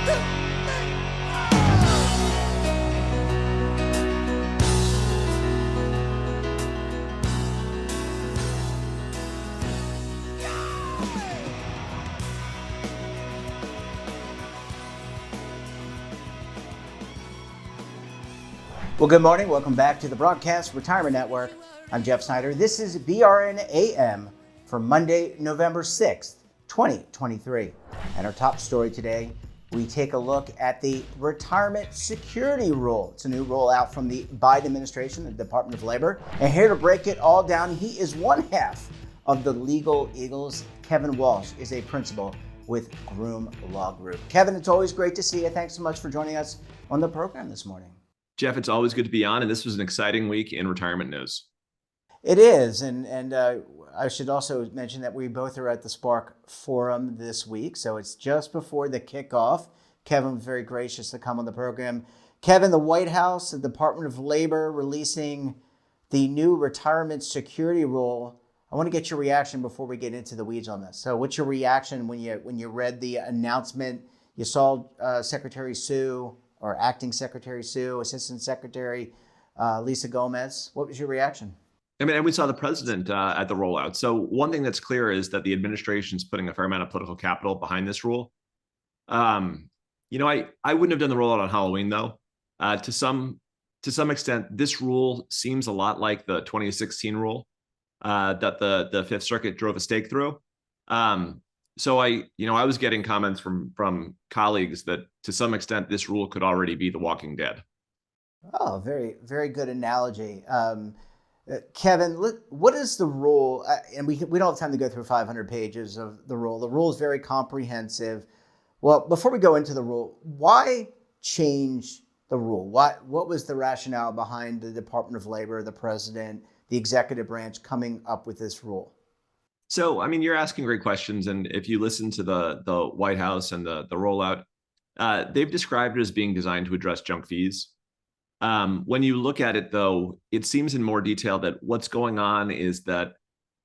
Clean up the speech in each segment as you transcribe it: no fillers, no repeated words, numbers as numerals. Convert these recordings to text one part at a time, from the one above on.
Well, good morning. Welcome back to the Broadcast Retirement Network. I'm Jeff Snyder. This is BRN AM for Monday, November 6th, 2023. And our top story today, we take a look at the retirement security rule. It's a new rule out from the Biden administration, the Department of Labor. And here to break it all down, he is one half of the Legal Eagles. Kevin Walsh is a principal with Groom Law Group. Kevin, it's always great to see you. Thanks so much for joining us on the program this morning. Jeff, it's always good to be on, and this was an exciting week in retirement news. It is, and I should also mention that we both are at the Spark Forum this week, so it's just before the kickoff. Kevin was very gracious to come on the program. Kevin, the White House, the Department of Labor releasing the new retirement security rule. I want to get your reaction before we get into the weeds on this. So what's your reaction when you read the announcement? You saw Secretary Sue, or Acting Secretary Sue, Assistant Secretary Lisa Gomez. What was your reaction? I mean, and we saw the president at the rollout. So one thing that's clear is that the administration is putting a fair amount of political capital behind this rule. I wouldn't have done the rollout on Halloween, though. To some extent, this rule seems a lot like the 2016 rule that the Fifth Circuit drove a stake through. So I was getting comments from colleagues that to some extent this rule could already be The Walking Dead. Oh, very, very good analogy. Kevin, what is the rule? And we don't have time to go through 500 pages of the rule. The rule is very comprehensive. Well, before we go into the rule, why change the rule? What was the rationale behind the Department of Labor, the president, the executive branch coming up with this rule? So, I mean, you're asking great questions. And if you listen to the White House and the rollout, they've described it as being designed to address junk fees. When you look at it, though, it seems in more detail that what's going on is that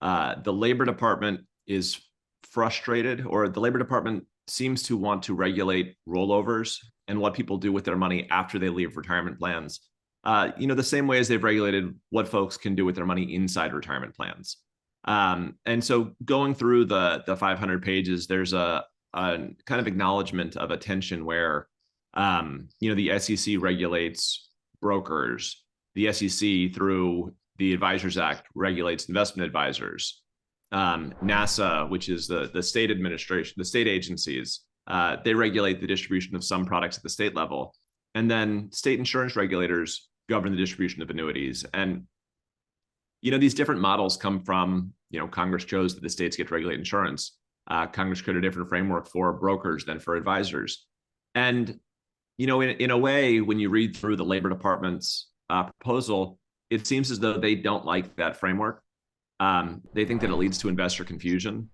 the Labor Department is frustrated, or the Labor Department seems to want to regulate rollovers and what people do with their money after they leave retirement plans. The same way as they've regulated what folks can do with their money inside retirement plans. And so going through the 500 pages, there's a kind of acknowledgement of a tension where, the SEC regulates brokers. The SEC, through the Advisors Act, regulates investment advisors. NASA, which is the state administration, the state agencies, they regulate the distribution of some products at the state level. And then state insurance regulators govern the distribution of annuities. And these different models come from, Congress chose that the states get to regulate insurance. Congress created a different framework for brokers than for advisors. And, in a way, when you read through the Labor Department's proposal, it seems as though they don't like that framework. They think that it leads to investor confusion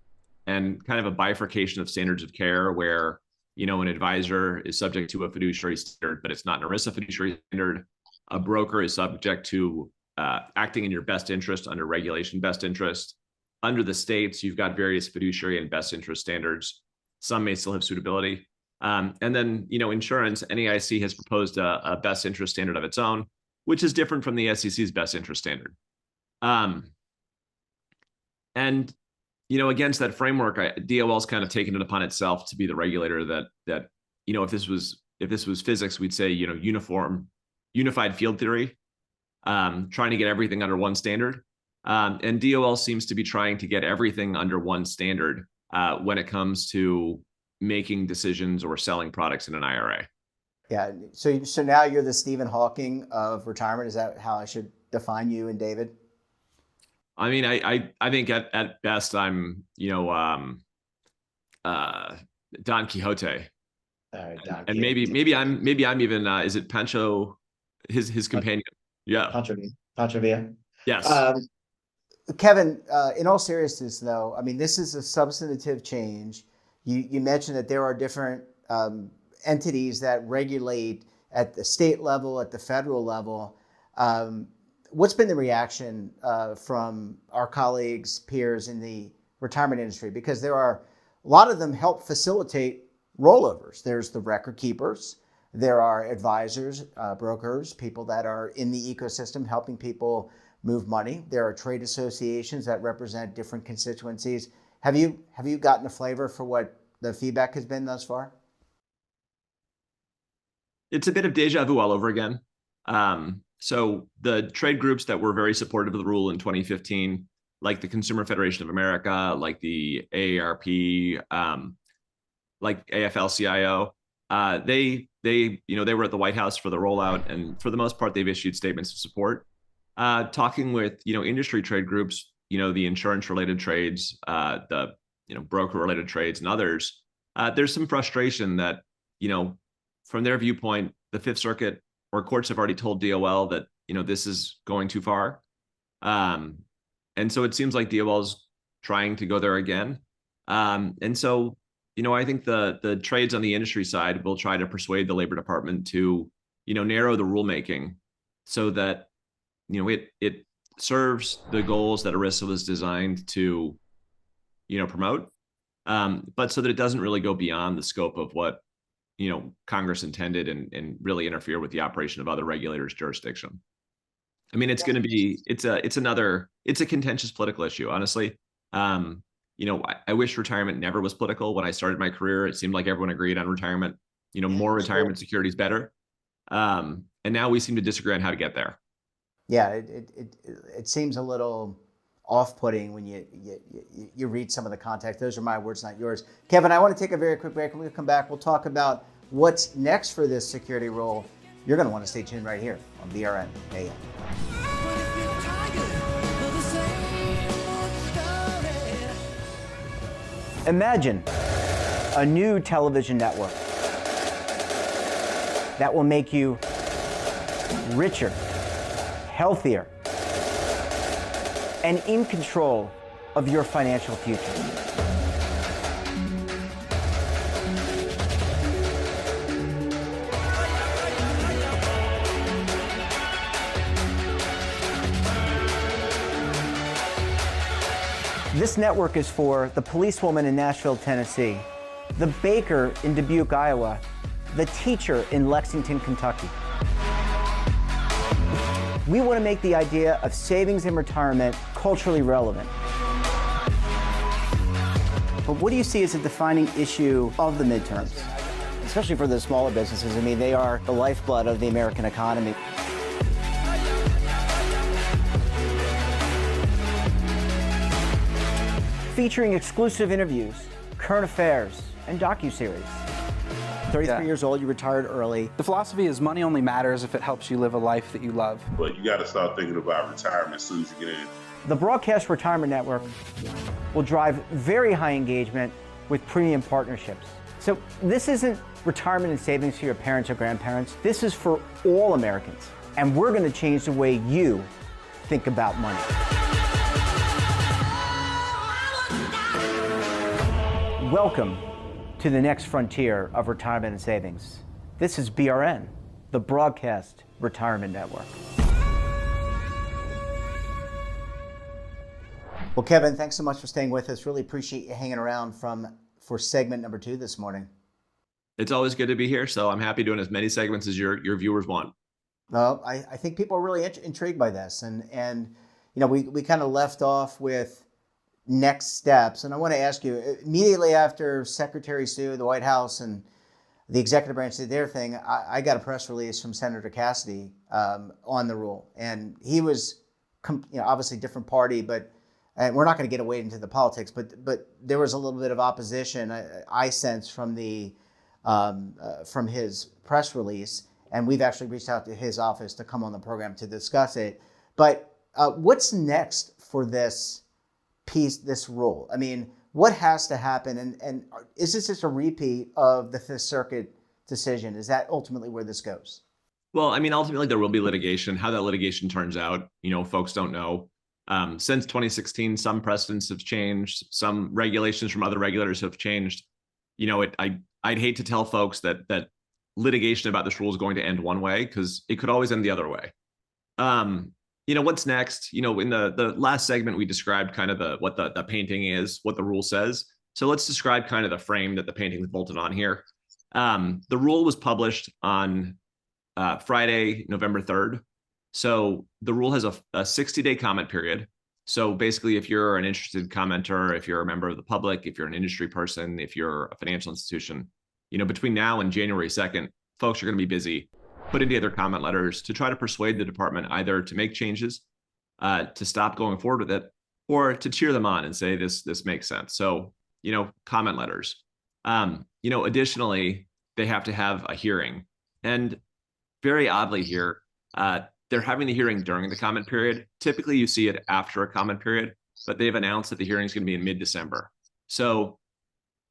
and kind of a bifurcation of standards of care where, an advisor is subject to a fiduciary standard, but it's not an ERISA fiduciary standard. A broker is subject to acting in your best interest under regulation best interest. Under the states, you've got various fiduciary and best interest standards. Some may still have suitability. And then, insurance, NAIC has proposed a best interest standard of its own, which is different from the SEC's best interest standard. Against that framework, DOL's kind of taken it upon itself to be the regulator that if this was physics, we'd say, unified field theory. Trying to get everything under one standard. And DOL seems to be trying to get everything under one standard when it comes to making decisions or selling products in an IRA. Yeah. So now you're the Stephen Hawking of retirement. Is that how I should define you and David? I mean, I think at best I'm, Don Quixote. All right, Don. And maybe I'm even is it Pancho, his companion? Yeah. Pancho Villa. Yes. Kevin, in all seriousness, though, I mean, this is a substantive change. You mentioned that there are different entities that regulate at the state level, at the federal level. What's been the reaction from our colleagues, peers in the retirement industry? Because there are a lot of them help facilitate rollovers. There's the record keepers. There are advisors, brokers, people that are in the ecosystem helping people move money. There are trade associations that represent different constituencies. Have you gotten a flavor for what the feedback has been thus far? It's a bit of deja vu all over again. So the trade groups that were very supportive of the rule in 2015, like the Consumer Federation of America, like the AARP, like AFL-CIO, they were at the White House for the rollout, and for the most part, they've issued statements of support. Talking with industry trade groups, the insurance-related trades, the broker-related trades, and others, there's some frustration that from their viewpoint, the Fifth Circuit or courts have already told DOL that this is going too far, and so it seems like DOL's trying to go there again, and so I think the trades on the industry side will try to persuade the Labor Department to narrow the rulemaking so that it serves the goals that ERISA was designed to promote, but so that it doesn't really go beyond the scope of what Congress intended and really interfere with the operation of other regulators' jurisdiction. I mean, it's going to be it's a contentious political issue, honestly. I wish retirement never was political. When I started my career, it seemed like everyone agreed on retirement. More retirement security is better, and now we seem to disagree on how to get there. Yeah, it seems a little off-putting when you read some of the context. Those are my words, not yours. Kevin, I want to take a very quick break. When we come back, we'll talk about what's next for this security rule. You're going to want to stay tuned right here on BRN AM. Imagine a new television network that will make you richer, healthier, and in control of your financial future. This network is for the policewoman in Nashville, Tennessee, the baker in Dubuque, Iowa, the teacher in Lexington, Kentucky. We want to make the idea of savings and retirement culturally relevant. But what do you see as a defining issue of the midterms, especially for the smaller businesses? I mean, they are the lifeblood of the American economy. Featuring exclusive interviews, current affairs, and docuseries. 33 years old, you retired early. The philosophy is money only matters if it helps you live a life that you love. But you got to start thinking about retirement as soon as you get in. The Broadcast Retirement Network will drive very high engagement with premium partnerships. So this isn't retirement and savings for your parents or grandparents. This is for all Americans. And we're going to change the way you think about money. Welcome to the next frontier of retirement and savings. This is BRN, the Broadcast Retirement Network. Well, Kevin, thanks so much for staying with us. Really appreciate you hanging around for segment number 2 this morning. It's always good to be here, so I'm happy doing as many segments as your viewers want. Well, I think people are really intrigued by this, and we kind of left off with next steps. And I want to ask you, immediately after Secretary Sue, the White House, and the executive branch did their thing, I got a press release from Senator Cassidy on the rule. And he was, obviously different party, but and we're not going to get away into the politics, but there was a little bit of opposition I sense from from his press release. And we've actually reached out to his office to come on the program to discuss it. But what's next for this piece, this rule? I mean, what has to happen? And is this just a repeat of the Fifth Circuit decision? Is that ultimately where this goes? Well, I mean, ultimately there will be litigation. How that litigation turns out, folks don't know. Since 2016, some precedents have changed. Some regulations from other regulators have changed. I'd hate to tell folks that litigation about this rule is going to end one way, because it could always end the other way. What's next? In the last segment, we described kind of what the painting is, what the rule says. So let's describe kind of the frame that the painting is bolted on here. The rule was published on Friday, November 3rd. So the rule has a 60-day comment period. So basically, if you're an interested commenter, if you're a member of the public, if you're an industry person, if you're a financial institution, between now and January 2nd, folks are going to be busy putting together comment letters to try to persuade the department either to make changes, to stop going forward with it, or to cheer them on and say this makes sense. So, comment letters. Additionally, they have to have a hearing. And very oddly here, they're having the hearing during the comment period. Typically, you see it after a comment period, but they've announced that the hearing is going to be in mid-December. So,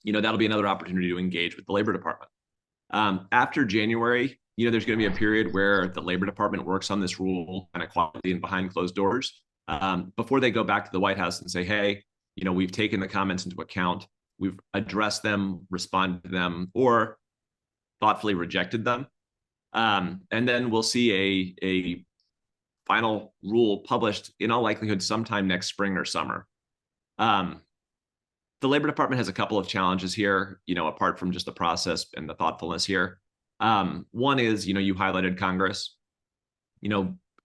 that'll be another opportunity to engage with the Labor Department. After January, there's going to be a period where the Labor Department works on this rule kind of quietly and behind closed doors before they go back to the White House and say, hey, we've taken the comments into account. We've addressed them, responded to them, or thoughtfully rejected them. And then we'll see a final rule published in all likelihood sometime next spring or summer. The Labor Department has a couple of challenges here, apart from just the process and the thoughtfulness here. One is, you highlighted Congress.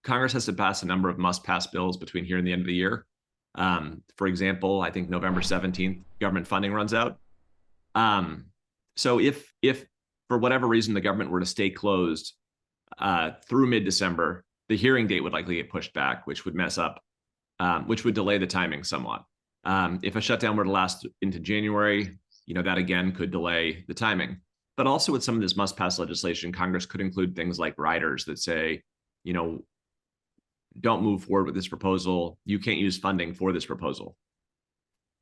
Congress has to pass a number of must-pass bills between here and the end of the year. For example, I think November 17th, government funding runs out. So if for whatever reason the government were to stay closed through mid-December, the hearing date would likely get pushed back, which would which would delay the timing somewhat. If a shutdown were to last into January, that again could delay the timing. But also with some of this must-pass legislation, Congress could include things like riders that say, don't move forward with this proposal. You can't use funding for this proposal.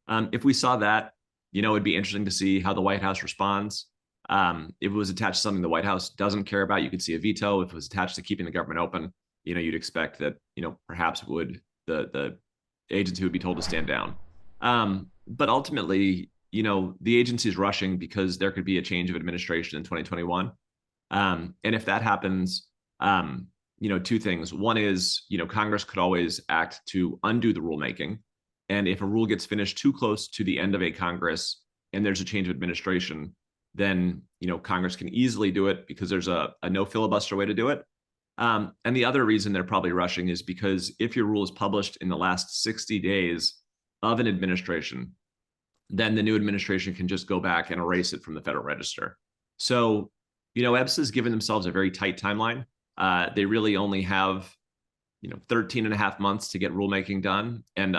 If we saw that, it'd be interesting to see how the White House responds. If it was attached to something the White House doesn't care about, you could see a veto. If it was attached to keeping the government open, you'd expect that, perhaps the agency would be told to stand down. But ultimately, the agency is rushing because there could be a change of administration in 2021. And if that happens, two things. One is, Congress could always act to undo the rulemaking. And if a rule gets finished too close to the end of a Congress and there's a change of administration, then, Congress can easily do it because there's a no filibuster way to do it. And the other reason they're probably rushing is because if your rule is published in the last 60 days of an administration, then the new administration can just go back and erase it from the Federal Register. So, EBSA has given themselves a very tight timeline. They really only have, 13 and a half months to get rulemaking done. And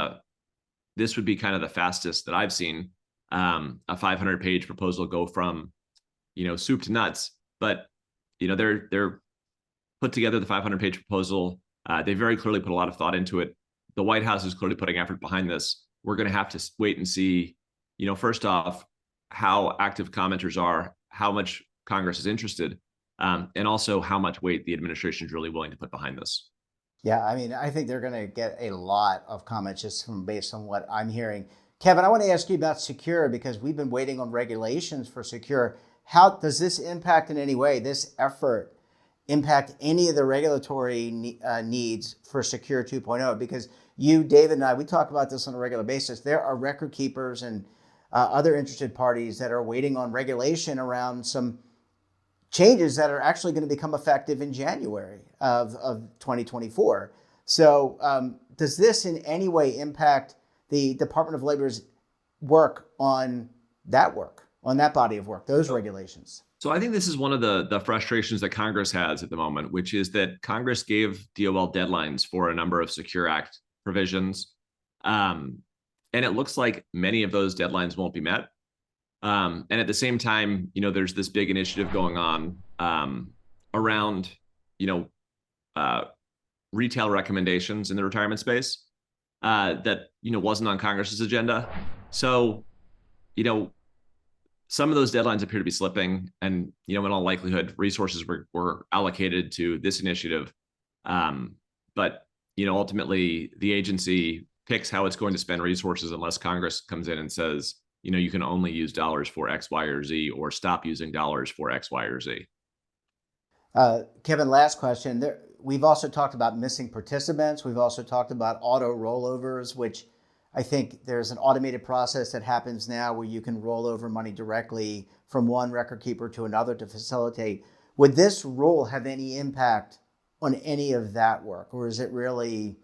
this would be kind of the fastest that I've seen a 500-page proposal go from, soup to nuts. But, they're put together the 500-page proposal. They very clearly put a lot of thought into it. The White House is clearly putting effort behind this. We're going to have to wait and see, first off, how active commenters are, how much Congress is interested, and also how much weight the administration is really willing to put behind this. Yeah, I think they're going to get a lot of comments just based on what I'm hearing. Kevin, I want to ask you about Secure because we've been waiting on regulations for Secure. How does this impact in any way, this effort impact any of the regulatory needs for Secure 2.0? Because you, David, and I, we talk about this on a regular basis. There are record keepers and other interested parties that are waiting on regulation around some changes that are actually going to become effective in January of 2024. So does this in any way impact the Department of Labor's work on that body of work, those regulations? So I think this is one of the frustrations that Congress has at the moment, which is that Congress gave DOL deadlines for a number of Secure Act provisions. And it looks like many of those deadlines won't be met. And at the same time, there's this big initiative going on around, retail recommendations in the retirement space that, wasn't on Congress's agenda. So, some of those deadlines appear to be slipping, and in all likelihood, resources were allocated to this initiative. But ultimately, the agency picks how it's going to spend resources unless Congress comes in and says, you can only use dollars for X, Y, or Z, or stop using dollars for X, Y, or Z. Kevin, last question. We've also talked about missing participants. We've also talked about auto rollovers, which I think there's an automated process that happens now where you can roll over money directly from one record keeper to another to facilitate. Would this rule have any impact on any of that work, or is it really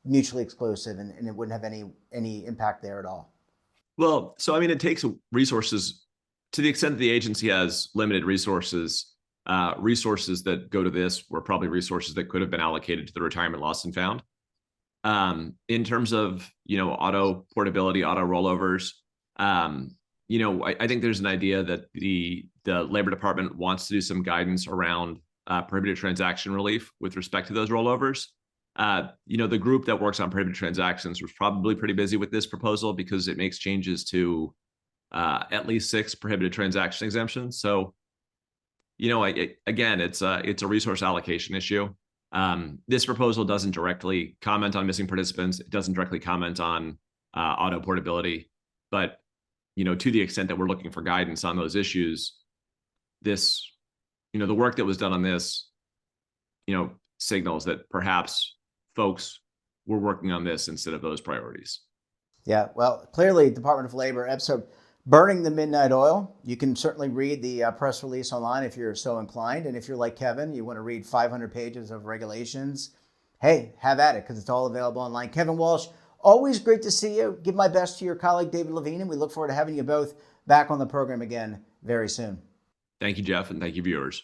mutually exclusive and it wouldn't have any impact there at all? Well, so I mean, it takes resources to the extent that the agency has limited resources. Resources that go to this were probably resources that could have been allocated to the retirement lost and found. In terms of, auto portability, auto rollovers, I think there's an idea that the Labor Department wants to do some guidance around prohibited transaction relief with respect to those rollovers. The group that works on prohibited transactions was probably pretty busy with this proposal because it makes changes to at least 6 prohibited transaction exemptions. So, again, it's a resource allocation issue. This proposal doesn't directly comment on missing participants. It doesn't directly comment on auto portability, but to the extent that we're looking for guidance on those issues, this, the work that was done on this, signals that perhaps folks were working on this instead of those priorities. Yeah, well, clearly, Department of Labor episode Burning the Midnight Oil. You can certainly read the press release online if you're so inclined. And if you're like Kevin, you want to read 500 pages of regulations, hey, have at it, because it's all available online. Kevin Walsh, always great to see you. Give my best to your colleague, David Levine, and we look forward to having you both back on the program again very soon. Thank you, Jeff, and thank you, viewers.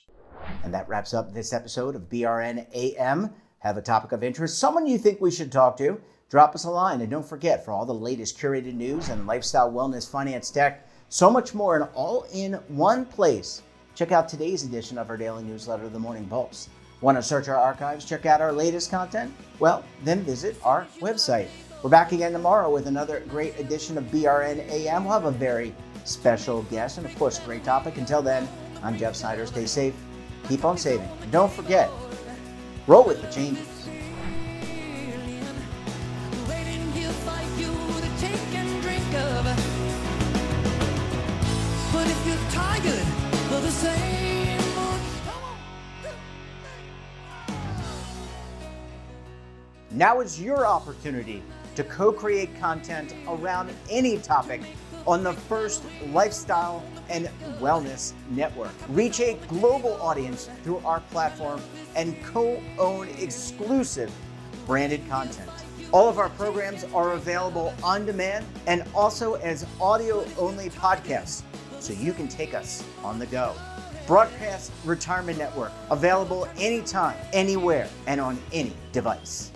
And that wraps up this episode of BRN AM. Have a topic of interest, someone you think we should talk to, drop us a line. And don't forget, for all the latest curated news and lifestyle, wellness, finance, tech, so much more, and all in one place, check out today's edition of our daily newsletter, The Morning Pulse. Want to search our archives, check out our latest content? Well, then visit our website. We're back again tomorrow with another great edition of BRN AM. We'll have a very special guest and, of course, a great topic. Until then, I'm Jeff Snyder. Stay safe, keep on saving, and don't forget, roll with the changes. But if you're tired of the same Now is your opportunity to co-create content around any topic on the first lifestyle and wellness network. Reach a global audience through our platform and co-own exclusive branded content. All of our programs are available on demand and also as audio-only podcasts, so you can take us on the go. Broadcast Retirement Network, available anytime, anywhere, and on any device.